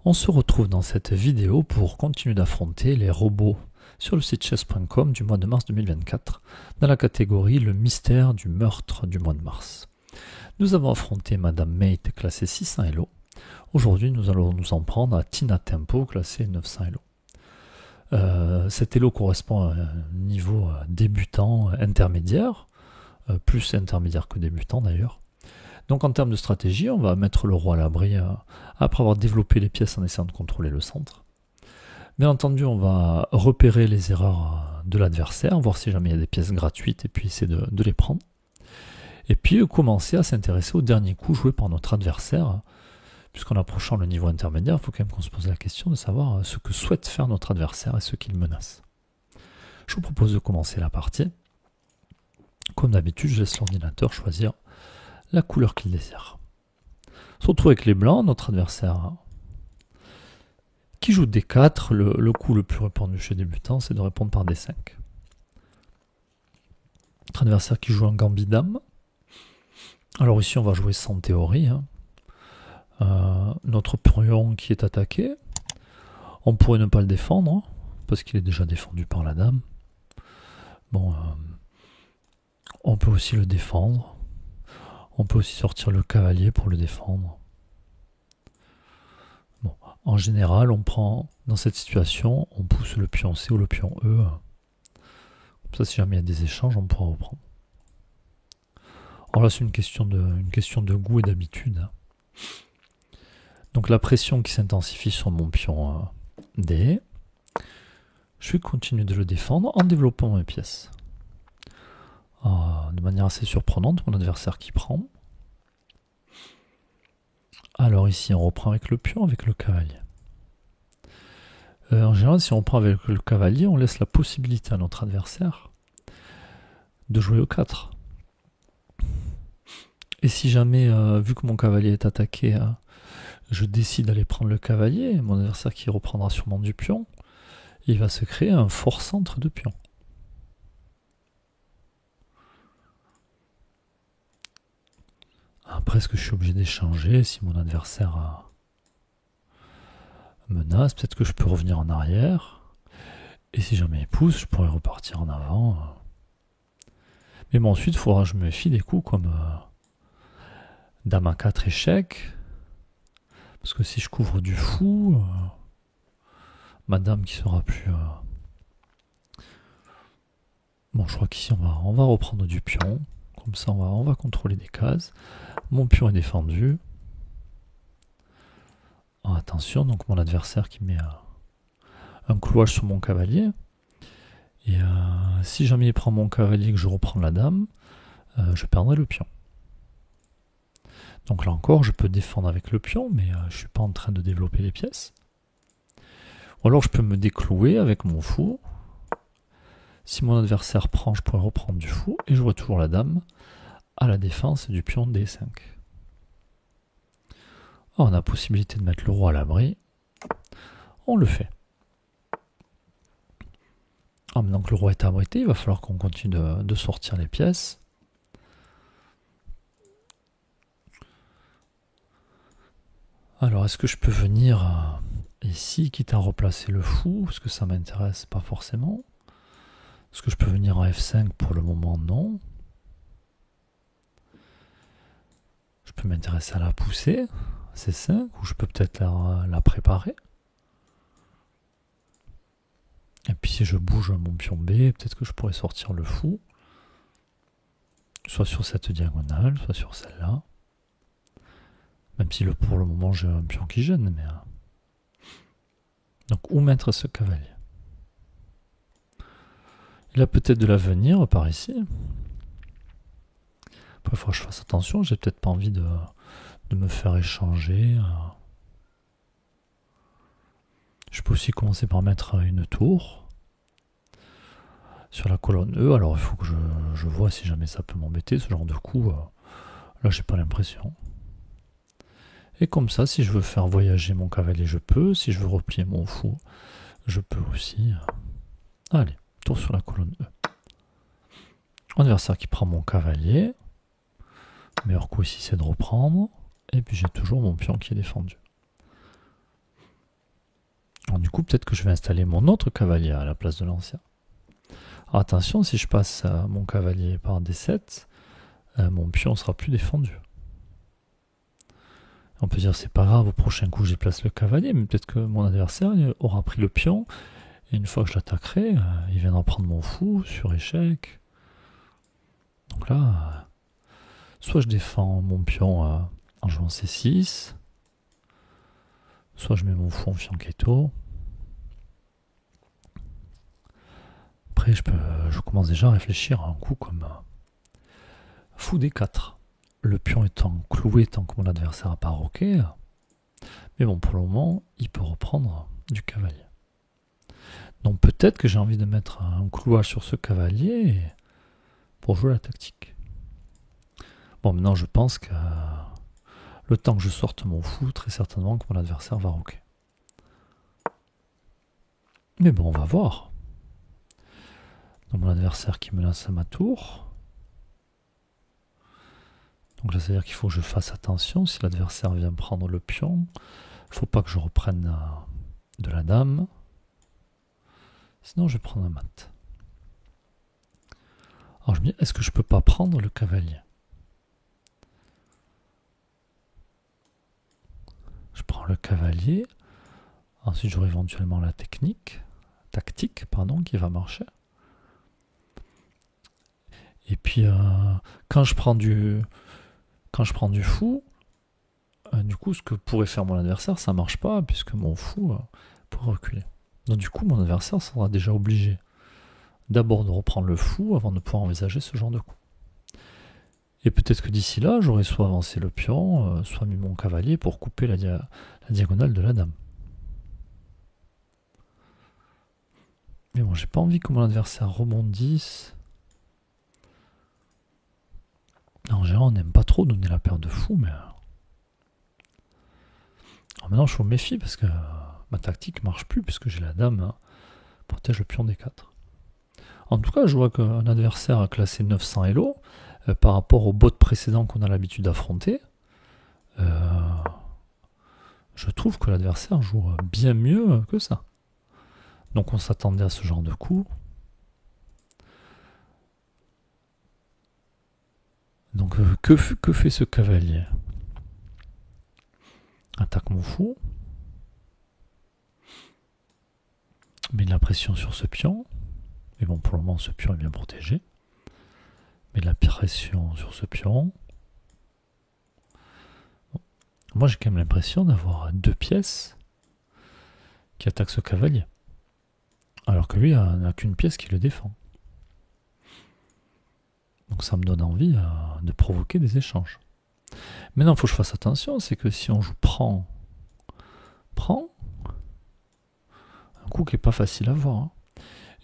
On se retrouve dans cette vidéo pour continuer d'affronter les robots sur le site chess.com du mois de mars 2024 dans la catégorie le mystère du meurtre du mois de mars. Nous avons affronté Madame Mate classée 600 Elo. Aujourd'hui nous allons nous en prendre à Tina Tempo classée 900 Elo. Cet Elo correspond à un niveau débutant intermédiaire, plus intermédiaire que débutant d'ailleurs. Donc en termes de stratégie, on va mettre le roi à l'abri après avoir développé les pièces en essayant de contrôler le centre. Bien entendu, on va repérer les erreurs de l'adversaire, voir si jamais il y a des pièces gratuites et puis essayer de les prendre. Et puis commencer à s'intéresser au dernier coup joué par notre adversaire, puisqu'en approchant le niveau intermédiaire, il faut quand même qu'on se pose la question de savoir ce que souhaite faire notre adversaire et ce qu'il menace. Je vous propose de commencer la partie. Comme d'habitude, je laisse l'ordinateur choisir la couleur qu'il désire. On se retrouve avec les blancs, notre adversaire qui joue D4. Le coup le plus répandu chez débutants, c'est de répondre par D5. Notre adversaire qui joue un gambit dame. Alors ici, on va jouer sans théorie. Notre pion qui est attaqué, on pourrait ne pas le défendre, parce qu'il est déjà défendu par la dame. Bon, on peut aussi le défendre. On peut aussi sortir le cavalier pour le défendre. Bon, en général, on prend, dans cette situation, on pousse le pion C ou le pion E. Comme ça, si jamais il y a des échanges, on pourra reprendre. Alors là, c'est une question de goût et d'habitude. Donc la pression qui s'intensifie sur mon pion D. Je vais continuer de le défendre en développant mes pièces. De manière assez surprenante, mon adversaire qui prend. Alors ici, on reprend avec le pion, avec le cavalier. En général, si on reprend avec le cavalier, on laisse la possibilité à notre adversaire de jouer au 4. Et si jamais, vu que mon cavalier est attaqué, je décide d'aller prendre le cavalier, mon adversaire qui reprendra sûrement du pion, il va se créer un fort centre de pion. Après, est-ce que je suis obligé d'échanger si mon adversaire menace? Peut-être que je peux revenir en arrière. Et si jamais il pousse, je pourrais repartir en avant. Mais bon, ensuite, il faudra que je me méfie des coups comme dame à 4 échec. Parce que si je couvre du fou, ma dame qui sera plus... Bon, je crois qu'ici, on va reprendre du pion. Comme ça, on va contrôler des cases. Mon pion est défendu. Attention, donc mon adversaire qui met un clouage sur mon cavalier. Et si jamais il prend mon cavalier et que je reprends la dame, je perdrai le pion. Donc là encore, je peux défendre avec le pion, mais je ne suis pas en train de développer les pièces. Ou alors je peux me déclouer avec mon fou. Si mon adversaire prend, je pourrais reprendre du fou et jouer toujours la dame à la défense du pion D5. Alors, on a la possibilité de mettre le roi à l'abri. On le fait. Alors, maintenant que le roi est abrité, il va falloir qu'on continue de sortir les pièces. Alors, est-ce que je peux venir ici, quitte à replacer le fou? Parce que ça m'intéresse pas forcément. Est-ce que je peux venir en F5? Pour le moment, non. Je peux m'intéresser à la poussée, C5, ou je peux peut-être la préparer. Et puis si je bouge mon pion B, peut-être que je pourrais sortir le fou. Soit sur cette diagonale, soit sur celle-là. Même si pour le moment j'ai un pion qui gêne. Mais donc où mettre ce cavalier? Il a peut-être de l'avenir par ici. Après, il faudra que je fasse attention. J'ai peut-être pas envie de me faire échanger. Je peux aussi commencer par mettre une tour sur la colonne E. Alors, il faut que je vois si jamais ça peut m'embêter. Ce genre de coup, là, j'ai pas l'impression. Et comme ça, si je veux faire voyager mon cavalier, je peux. Si je veux replier mon fou, je peux aussi. Allez, tour sur la colonne E. Adversaire qui prend mon cavalier. Meilleur coup ici, c'est de reprendre. Et puis j'ai toujours mon pion qui est défendu. du coup, peut-être que je vais installer mon autre cavalier à la place de l'ancien. Alors, attention, si je passe mon cavalier par D7, mon pion sera plus défendu. On peut dire c'est pas grave, au prochain coup je place le cavalier, mais peut-être que mon adversaire aura pris le pion, et une fois que je l'attaquerai, il viendra prendre mon fou sur échec. Donc là, soit je défends mon pion en jouant C6, soit je mets mon fou en fianchetto. Après je commence déjà à réfléchir à un coup comme fou D4. Le pion étant cloué tant que mon adversaire n'a pas roqué. Mais bon, pour le moment, il peut reprendre du cavalier. Donc peut-être que j'ai envie de mettre un clouage sur ce cavalier pour jouer la tactique. Bon, maintenant je pense que le temps que je sorte mon fou, très certainement que mon adversaire va roquer. Mais bon, on va voir. Donc mon adversaire qui menace à ma tour. Donc là, c'est-à-dire qu'il faut que je fasse attention. Si l'adversaire vient prendre le pion, il ne faut pas que je reprenne de la dame. Sinon, je vais prendre un mat. Alors je me dis, est-ce que je peux pas prendre le cavalier? Je prends le cavalier. Ensuite, j'aurai éventuellement la tactique, qui va marcher. Et puis, quand je prends du fou, du coup, ce que pourrait faire mon adversaire, ça marche pas, puisque mon fou pourrait reculer. Donc du coup, mon adversaire sera déjà obligé d'abord de reprendre le fou avant de pouvoir envisager ce genre de coup. Et peut-être que d'ici là, j'aurais soit avancé le pion, soit mis mon cavalier pour couper la diagonale de la dame. Mais bon, j'ai pas envie que mon adversaire rebondisse. En général, on n'aime pas trop donner la paire de fou, mais... Alors maintenant, je me méfie parce que ma tactique marche plus, puisque j'ai la dame protège le pion D4. En tout cas, je vois qu'un adversaire a classé 900 Elo par rapport au bot précédent qu'on a l'habitude d'affronter. Je trouve que l'adversaire joue bien mieux que ça. Donc on s'attendait à ce genre de coup. Donc que fait ce cavalier? Attaque mon fou. Met de la pression sur ce pion. Mais bon, pour le moment, ce pion est bien protégé. Met de la pression sur ce pion. Bon. Moi, j'ai quand même l'impression d'avoir deux pièces qui attaquent ce cavalier. Alors que lui n'a qu'une pièce qui le défend. Donc ça me donne envie de provoquer des échanges. Maintenant, il faut que je fasse attention, c'est que si on joue prend, un coup qui n'est pas facile à voir, hein.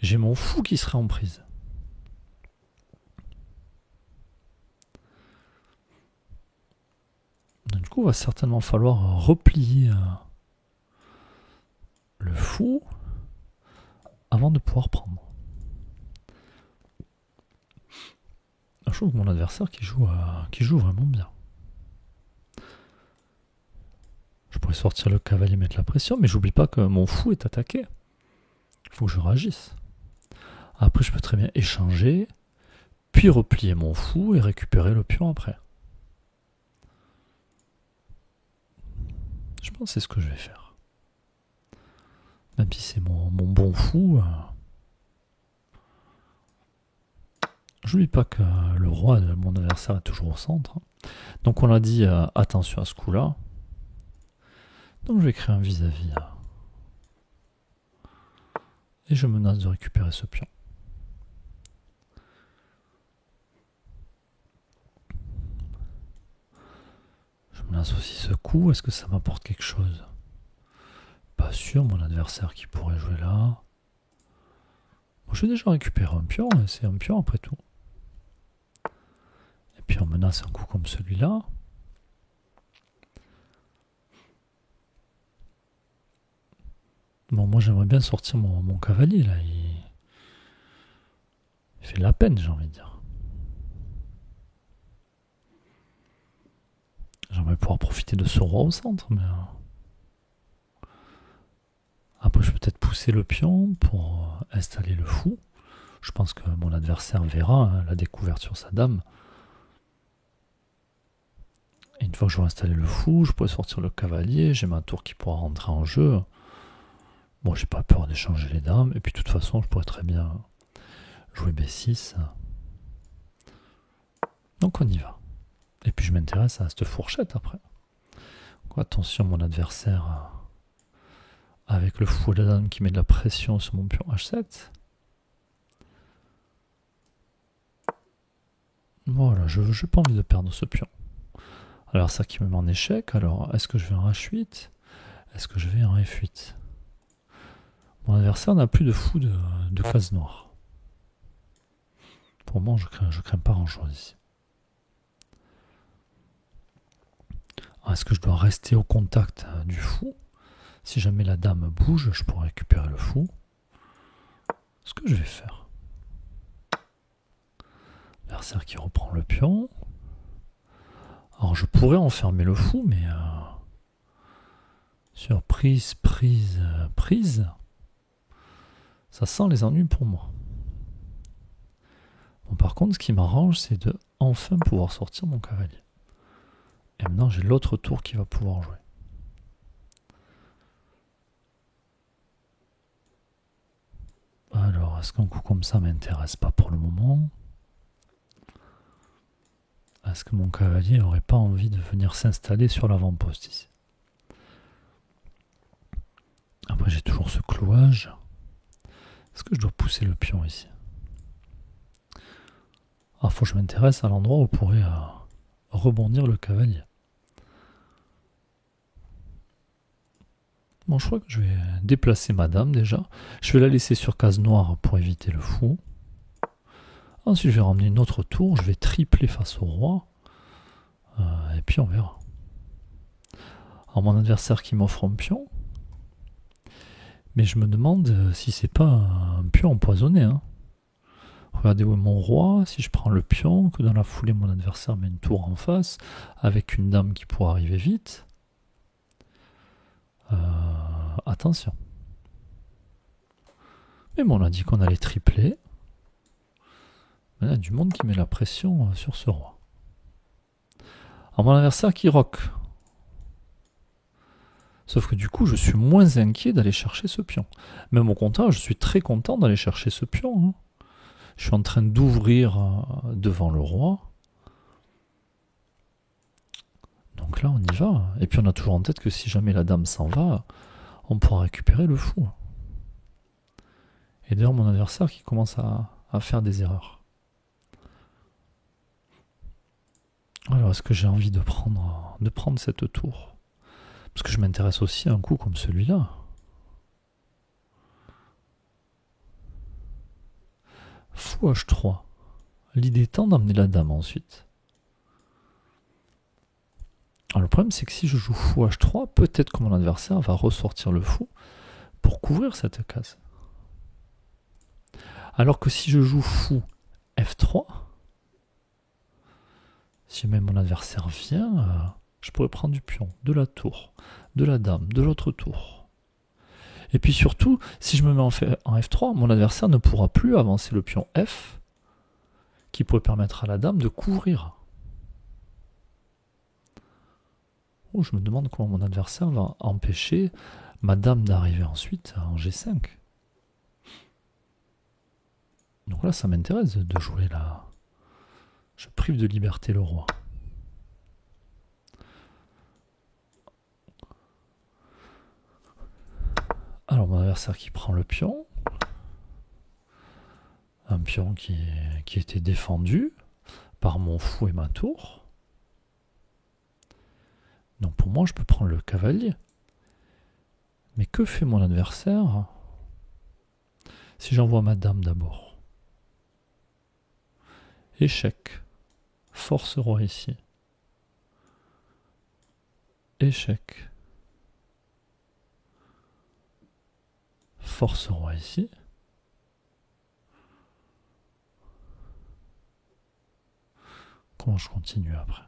J'ai mon fou qui serait en prise. Donc, du coup, il va certainement falloir replier le fou avant de pouvoir prendre. Je trouve que mon adversaire qui joue vraiment bien. Je pourrais sortir le cavalier, mettre la pression, mais j'oublie pas que mon fou est attaqué. Il faut que je réagisse. Après, je peux très bien échanger, puis replier mon fou et récupérer le pion après. Je pense que c'est ce que je vais faire. Même si c'est mon bon fou. J'oublie pas que le roi de mon adversaire est toujours au centre. Donc on l'a dit, attention à ce coup-là. Donc je vais créer un vis-à-vis. Et je menace de récupérer ce pion. Je menace aussi ce coup. Est-ce que ça m'apporte quelque chose? Pas sûr, mon adversaire qui pourrait jouer là. Bon, je vais déjà récupérer un pion, c'est un pion après tout. Et puis on menace un coup comme celui-là. Bon, moi j'aimerais bien sortir mon cavalier là. Il fait de la peine, j'ai envie de dire. J'aimerais pouvoir profiter de ce roi au centre, mais... Après, je peux pousser le pion pour installer le fou. Je pense que mon adversaire verra la découverte sur sa dame. Et une fois que j'aurai installé le fou, je pourrai sortir le cavalier, j'ai ma tour qui pourra rentrer en jeu. Bon, j'ai pas peur d'échanger les dames, et puis de toute façon, je pourrais très bien jouer B6. Donc on y va. Et puis je m'intéresse à cette fourchette après. Donc, attention, mon adversaire, avec le fou et la dame qui met de la pression sur mon pion H7. Voilà, je n'ai pas envie de perdre ce pion. Alors ça qui me met en échec. Alors, est-ce que je vais en H8? Est-ce que je vais en F8? Mon adversaire n'a plus de fou de case noire. Pour moi, je crains pas grand-chose ici. Est-ce que je dois rester au contact du fou? Si jamais la dame bouge, je pourrais récupérer le fou. Ce que je vais faire. L'adversaire qui reprend le pion. Alors je pourrais enfermer le fou, mais sur prise, ça sent les ennuis pour moi. Bon, par contre, ce qui m'arrange, c'est de enfin pouvoir sortir mon cavalier. Et maintenant, j'ai l'autre tour qui va pouvoir jouer. Alors, est-ce qu'un coup comme ça m'intéresse pas pour le moment? Est-ce que mon cavalier n'aurait pas envie de venir s'installer sur l'avant-poste ici? Après, j'ai toujours ce clouage. Est-ce que je dois pousser le pion ici? Ah, faut que je m'intéresse à l'endroit où pourrait rebondir le cavalier. Bon, je crois que je vais déplacer ma dame déjà. Je vais la laisser sur case noire pour éviter le fou. Ensuite, je vais ramener une autre tour. Je vais tripler face au roi. Et puis, on verra. Alors, mon adversaire qui m'offre un pion. Mais je me demande si c'est pas un pion empoisonné. Hein. Regardez où est mon roi. Si je prends le pion, que dans la foulée, mon adversaire met une tour en face, avec une dame qui pourra arriver vite. Attention. Mais bon, on a dit qu'on allait tripler. Il y a du monde qui met la pression sur ce roi. Alors mon adversaire qui rock. Sauf que du coup, je suis moins inquiet d'aller chercher ce pion. Même au contraire, je suis très content d'aller chercher ce pion. Hein. Je suis en train d'ouvrir devant le roi. Donc là, on y va. Et puis on a toujours en tête que si jamais la dame s'en va, on pourra récupérer le fou. Et d'ailleurs, mon adversaire qui commence à faire des erreurs. Alors, est-ce que j'ai envie de prendre cette tour? Parce que je m'intéresse aussi à un coup comme celui-là. Fou H3. L'idée étant d'emmener la dame ensuite. Alors le problème c'est que si je joue fou H3, peut-être que mon adversaire va ressortir le fou pour couvrir cette case. Alors que si je joue fou F3, si même mon adversaire vient, je pourrais prendre du pion, de la tour, de la dame, de l'autre tour. Et puis surtout, si je me mets en F3, mon adversaire ne pourra plus avancer le pion F, qui pourrait permettre à la dame de couvrir. Oh, je me demande comment mon adversaire va empêcher ma dame d'arriver ensuite en G5. Donc là, ça m'intéresse de jouer là. Je prive de liberté le roi. Alors mon adversaire qui prend le pion. Un pion qui était défendu par mon fou et ma tour. Donc pour moi, je peux prendre le cavalier. Mais que fait mon adversaire si j'envoie ma dame d'abord? Échec. Force roi ici. Échec. Force roi ici. Comment je continue après?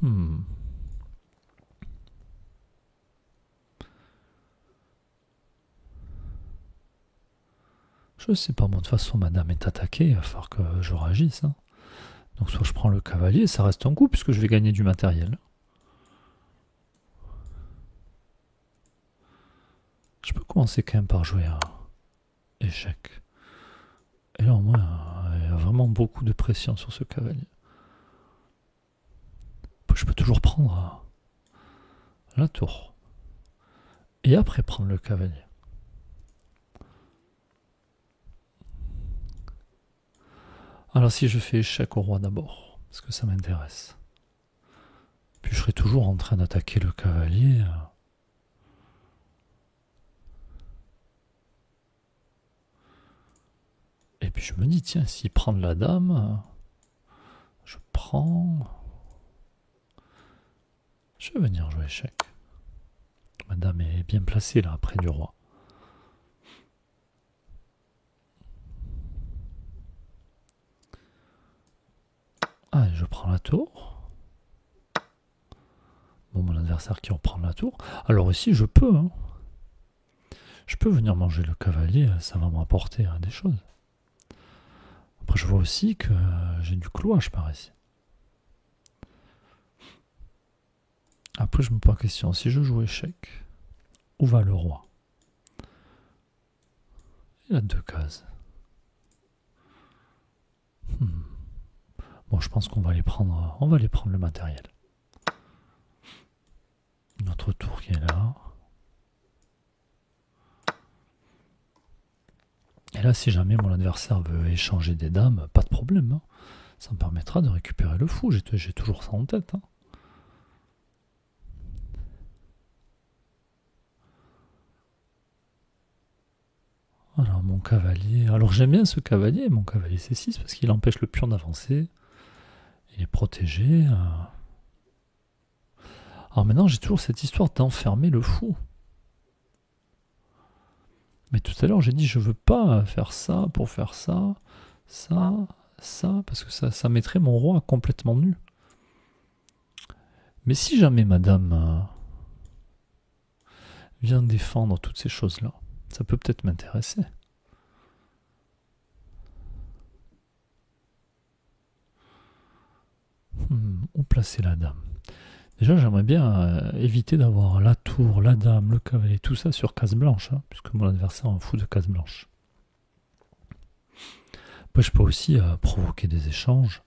Je sais pas, moi, de toute façon, madame est attaquée, il va falloir que je réagisse. Hein. Donc soit je prends le cavalier, ça reste un coup, puisque je vais gagner du matériel. Je peux commencer quand même par jouer à échec. Et là, au moins, il y a vraiment beaucoup de pression sur ce cavalier. Je peux toujours prendre la tour. Et après prendre le cavalier. Alors si je fais échec au roi d'abord, parce que ça m'intéresse. Puis je serai toujours en train d'attaquer le cavalier. Et puis je me dis, tiens, s'il prend la dame, je prends... Je vais venir jouer échec. Ma dame est bien placée là, près du roi. Ah, je prends la tour. Bon, mon adversaire qui reprend la tour. Alors ici, je peux. Hein. Je peux venir manger le cavalier, ça va m'apporter des choses. Après, je vois aussi que j'ai du clouage par ici. Après, je me pose la question, si je joue échec, où va le roi? Il a 2 cases. Bon, je pense qu'on va les prendre. On va les prendre le matériel. Notre tour qui est là. Et là, si jamais mon adversaire veut échanger des dames, pas de problème. Hein. Ça me permettra de récupérer le fou. J'ai toujours ça en tête. Hein. Alors, mon cavalier. Alors, j'aime bien ce cavalier, mon cavalier C6, parce qu'il empêche le pion d'avancer. Il est protégé. Alors maintenant, j'ai toujours cette histoire d'enfermer le fou. Mais tout à l'heure, j'ai dit, je veux pas faire ça pour faire ça, ça, parce que ça mettrait mon roi complètement nu. Mais si jamais madame vient défendre toutes ces choses-là, ça peut peut-être m'intéresser. Où placer la dame? Déjà, j'aimerais bien éviter d'avoir la tour, la dame, le cavalier, tout ça sur case blanche, hein, puisque mon adversaire en fout de case blanche. Après, je peux aussi provoquer des échanges.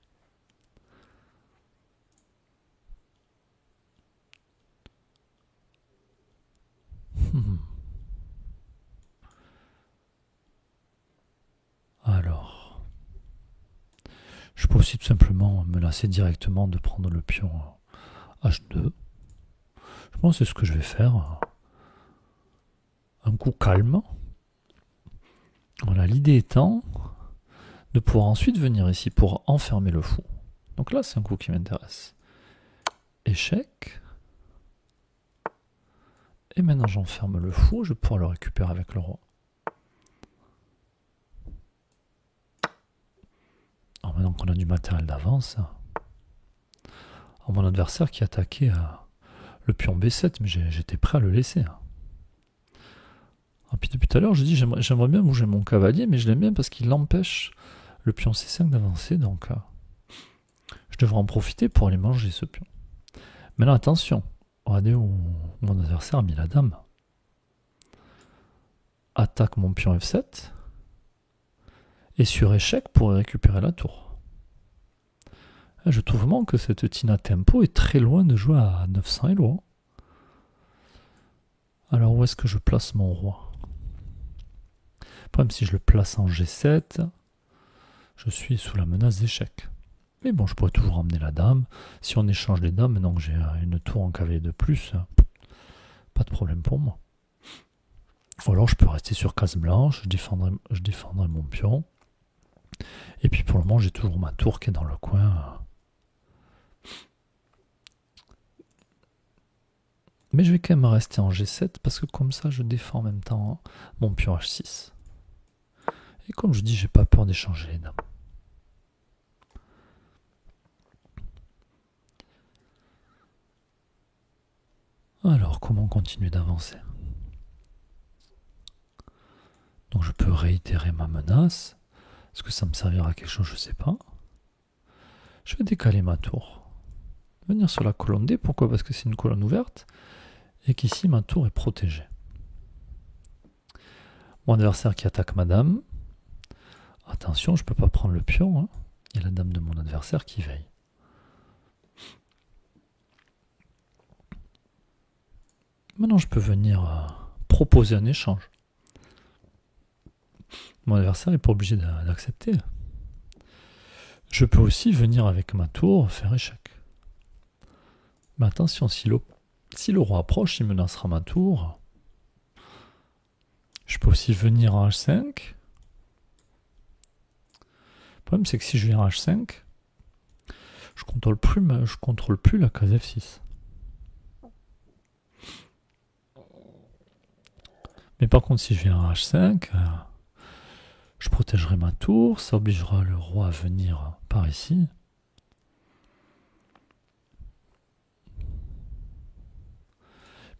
Alors, je peux aussi tout simplement me lasser directement de prendre le pion H2. Je pense que c'est ce que je vais faire. Un coup calme. Voilà, l'idée étant de pouvoir ensuite venir ici pour enfermer le fou. Donc là, c'est un coup qui m'intéresse. Échec. Et maintenant, j'enferme le fou. Je vais pouvoir le récupérer avec le roi. Alors maintenant qu'on a du matériel d'avance, mon adversaire qui attaquait le pion B7, mais j'étais prêt à le laisser. Et puis depuis tout à l'heure, je dis j'aimerais bien bouger mon cavalier, mais je l'aime bien parce qu'il empêche le pion C5 d'avancer, donc je devrais en profiter pour aller manger ce pion. Maintenant attention, regardez où mon adversaire a mis la dame. Attaque mon pion F7, et sur échec pourrait récupérer la tour. Je trouve vraiment que cette Tina Tempo est très loin de jouer à 900 Elo. Alors où est-ce que je place mon roi? Le problème, si je le place en G7, je suis sous la menace d'échec. Mais bon, je pourrais toujours emmener la dame. Si on échange les dames, maintenant que j'ai une tour en cavalier de plus, pas de problème pour moi. Ou alors je peux rester sur case blanche, je défendrai mon pion. Et puis pour le moment, j'ai toujours ma tour qui est dans le coin. Mais je vais quand même rester en G7 parce que comme ça, je défends en même temps mon pion H6. Et comme je dis, j'ai pas peur d'échanger les dames. Alors, comment continuer d'avancer? Donc je peux réitérer ma menace. Est-ce que ça me servira à quelque chose? Je ne sais pas. Je vais décaler ma tour. Venir sur la colonne D. Pourquoi? Parce que c'est une colonne ouverte et qu'ici ma tour est protégée. Mon adversaire qui attaque ma dame. Attention, je ne peux pas prendre le pion. Hein. Il y a la dame de mon adversaire qui veille. Maintenant, je peux venir proposer un échange. Mon adversaire n'est pas obligé d'accepter. Je peux aussi venir avec ma tour faire échec. Mais attention, si le roi approche, il menacera ma tour. Je peux aussi venir en H5. Le problème, c'est que si je viens en H5, je contrôle plus la case F6. Mais par contre, si je viens en H5, je protégerai ma tour, ça obligera le roi à venir par ici.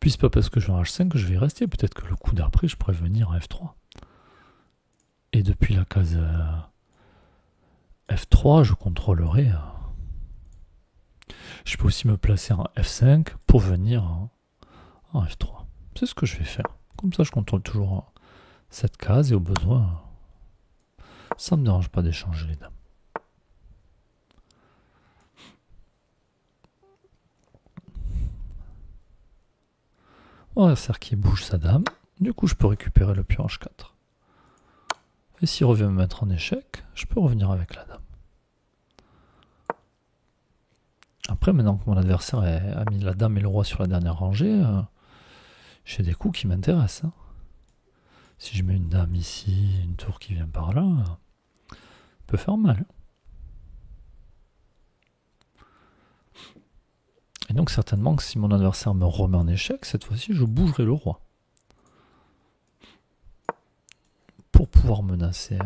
Puis c'est pas parce que je vais en H5 que je vais y rester. Peut-être que le coup d'après, je pourrais venir en F3. Et depuis la case F3, je contrôlerai. Je peux aussi me placer en F5 pour venir en F3. C'est ce que je vais faire. Comme ça, je contrôle toujours cette case et au besoin, ça ne me dérange pas d'échanger les dames. Mon adversaire qui bouge sa dame. Du coup, je peux récupérer le pion H4. Et s'il revient me mettre en échec, je peux revenir avec la dame. Après, maintenant que mon adversaire a mis la dame et le roi sur la dernière rangée, j'ai des coups qui m'intéressent. Hein. Si je mets une dame ici, une tour qui vient par là, ça peut faire mal. Et donc certainement que si mon adversaire me remet en échec, cette fois-ci je bougerai le roi. Pour pouvoir menacer.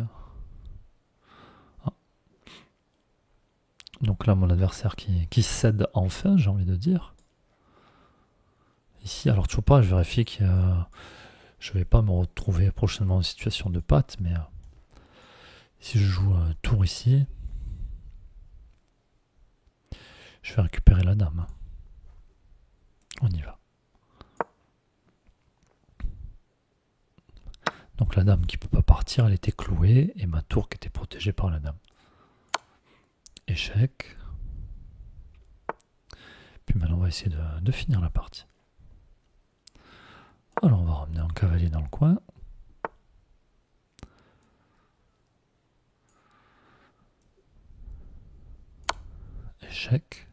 Ah. Donc là mon adversaire qui cède enfin, j'ai envie de dire. Ici, alors toujours pas, je vérifie que je vais pas me retrouver prochainement en situation de patte, mais si je joue un tour ici, je vais récupérer la dame. On y va. Donc la dame qui ne peut pas partir, elle était clouée, et ma tour qui était protégée par la dame. Échec. Puis maintenant on va essayer de finir la partie. Alors on va ramener un cavalier dans le coin. Échec.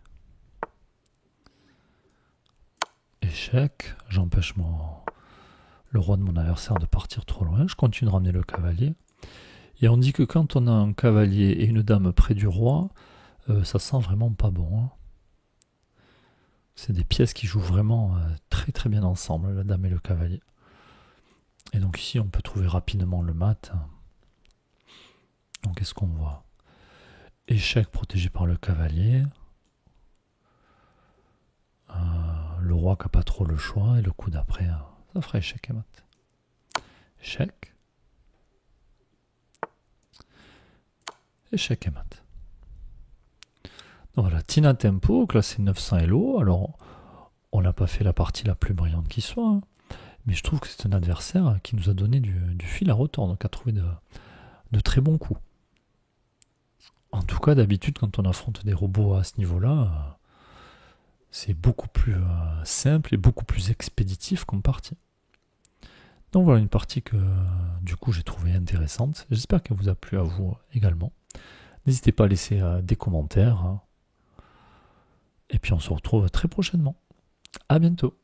Échec. J'empêche le roi de mon adversaire de partir trop loin. Je continue de ramener le cavalier. Et on dit que quand on a un cavalier et une dame près du roi, ça sent vraiment pas bon. Hein. C'est des pièces qui jouent vraiment très très bien ensemble, la dame et le cavalier. Et donc ici, on peut trouver rapidement le mat. Donc qu'est-ce qu'on voit? Échec protégé par le cavalier. Le roi qui n'a pas trop le choix. Et le coup d'après, ça fera échec et mat. Échec. Échec et mat. Donc voilà, Tina Tempo, classé 900 Elo. Alors, on n'a pas fait la partie la plus brillante qui soit. Hein, mais je trouve que c'est un adversaire qui nous a donné du fil à retordre, qui a trouvé de très bons coups. En tout cas, d'habitude, quand on affronte des robots à ce niveau-là, c'est beaucoup plus simple et beaucoup plus expéditif comme partie. Donc voilà une partie que du coup j'ai trouvée intéressante. J'espère qu'elle vous a plu à vous également. N'hésitez pas à laisser des commentaires. Hein. Et puis on se retrouve très prochainement. À bientôt.